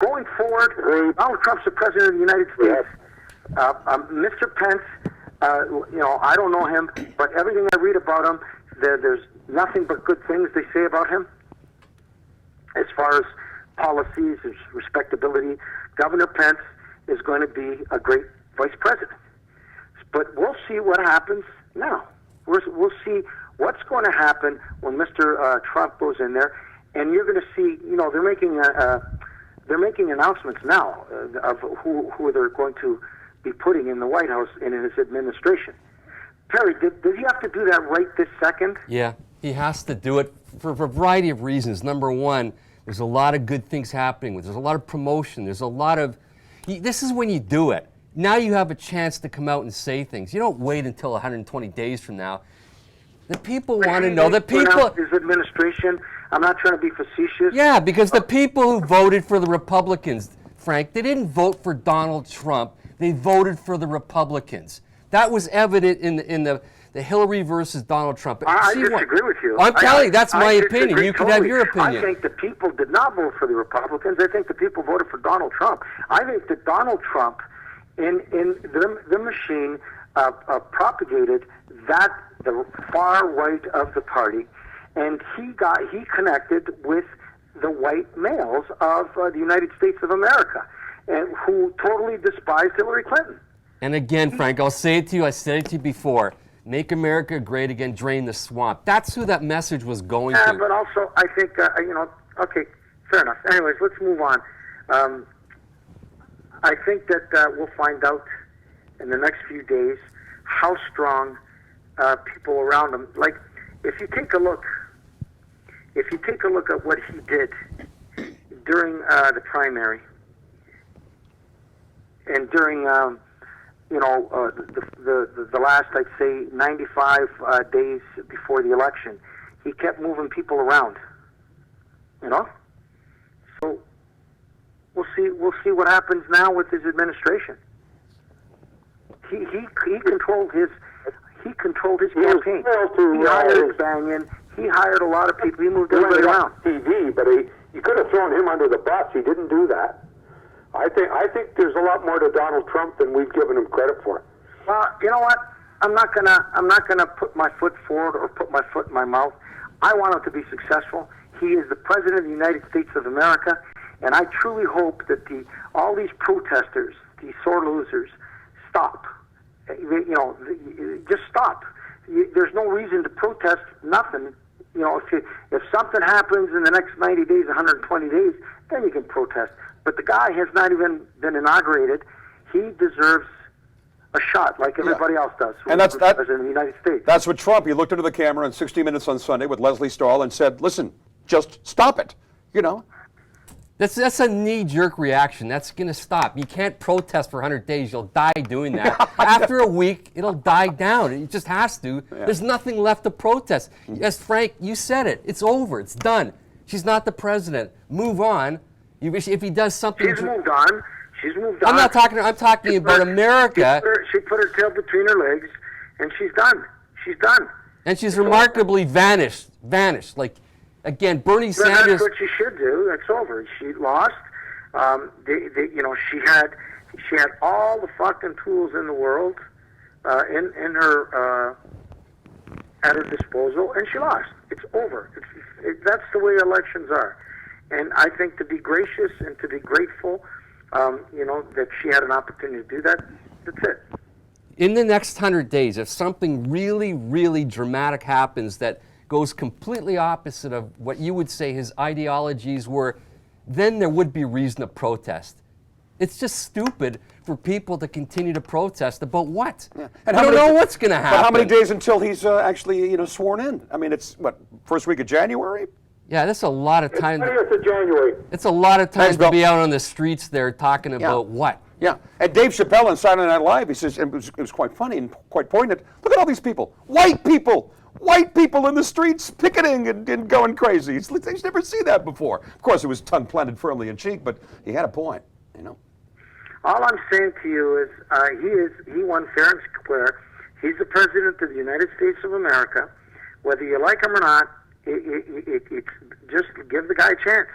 Going forward, Donald Trump's the president of the United States. Mr. Pence, I don't know him, but everything I read about him, there's nothing but good things they say about him. As far as policies, his respectability, Governor Pence is going to be a great vice president. But we'll see what happens now. We'll see what's going to happen when Mr. Trump goes in there, and you're going to see. They're making announcements now of who they're going to be putting in the White House and in his administration. Perry, does he have to do that right this second? Yeah, he has to do it for a variety of reasons. Number one, there's a lot of good things happening. There's a lot of promotion. There's a lot of... This is when you do it. Now you have a chance to come out and say things. You don't wait until 120 days from now. The people want to know. The people... His administration... I'm not trying to be facetious. Yeah, because the people who voted for the Republicans, Frank, they didn't vote for Donald Trump. They voted for the Republicans. That was evident in the Hillary versus Donald Trump. I disagree with you. I'm telling you, that's my opinion. You can have your opinion. I think the people did not vote for the Republicans. I think the people voted for Donald Trump. I think that Donald Trump, in the machine, propagated the far right of the party. And he connected with the white males of the United States of America, and who totally despised Hillary Clinton. And again, Frank, I'll say it to you. I said it to you before. Make America great again. Drain the swamp. That's who that message was going to. But also, I think okay, fair enough. Anyways, let's move on. I think that we'll find out in the next few days how strong people around him. Like, if you take a look at what he did during the primary and during the last, I'd say, 95 days before the election, he kept moving people around. So we'll see what happens now with his administration. He controlled his campaign. He hired Banyan. He hired a lot of people. He moved everybody around. TV, but you could have thrown him under the bus. He didn't do that. I think there's a lot more to Donald Trump than we've given him credit for. Well, you know what? I'm not gonna put my foot forward or put my foot in my mouth. I want him to be successful. He is the president of the United States of America, and I truly hope that all these protesters, these sore losers, stop. Just stop. There's no reason to protest nothing. If something happens in the next 90 days, 120 days, then you can protest. But the guy has not even been inaugurated. He deserves a shot like everybody else does. And that's President of the United States. That's what Trump, he looked into the camera in 60 Minutes on Sunday with Leslie Stahl and said, listen, just stop it, That's a knee-jerk reaction. That's going to stop. You can't protest for 100 days. You'll die doing that. After a week, it'll die down. It just has to. Yeah. There's nothing left to protest. As Frank, you said it. It's over. It's done. She's not the president. Move on. If he does something... She's moved on. I'm talking about America. She put her tail between her legs, and she's done. And she's remarkably vanished. Like... Again, Bernie Sanders... That's what she should do. It's over. She lost. She had all the fucking tools in the world in her at her disposal, and she lost. It's over. That's the way elections are. And I think to be gracious and to be grateful, that she had an opportunity to do that. That's it. In the next 100 days, if something really, really dramatic happens that goes completely opposite of what you would say his ideologies were, then there would be reason to protest. It's just stupid for people to continue to protest about what? Yeah. And I don't know what's going to happen. But how many days until he's actually sworn in? I mean, it's first week of January? Yeah, that's a lot of time. It's 20th of January. It's a lot of time to be out on the streets there talking about what? Yeah, and Dave Chappelle on Saturday Night Live, he says, and it was quite funny and quite poignant, look at all these people, white people in the streets picketing and going crazy. He's never seen that before. Of course, it was tongue planted firmly in cheek, but he had a point, All I'm saying to you is he won fair and square. He's the president of the United States of America. Whether you like him or not, it's just give the guy a chance.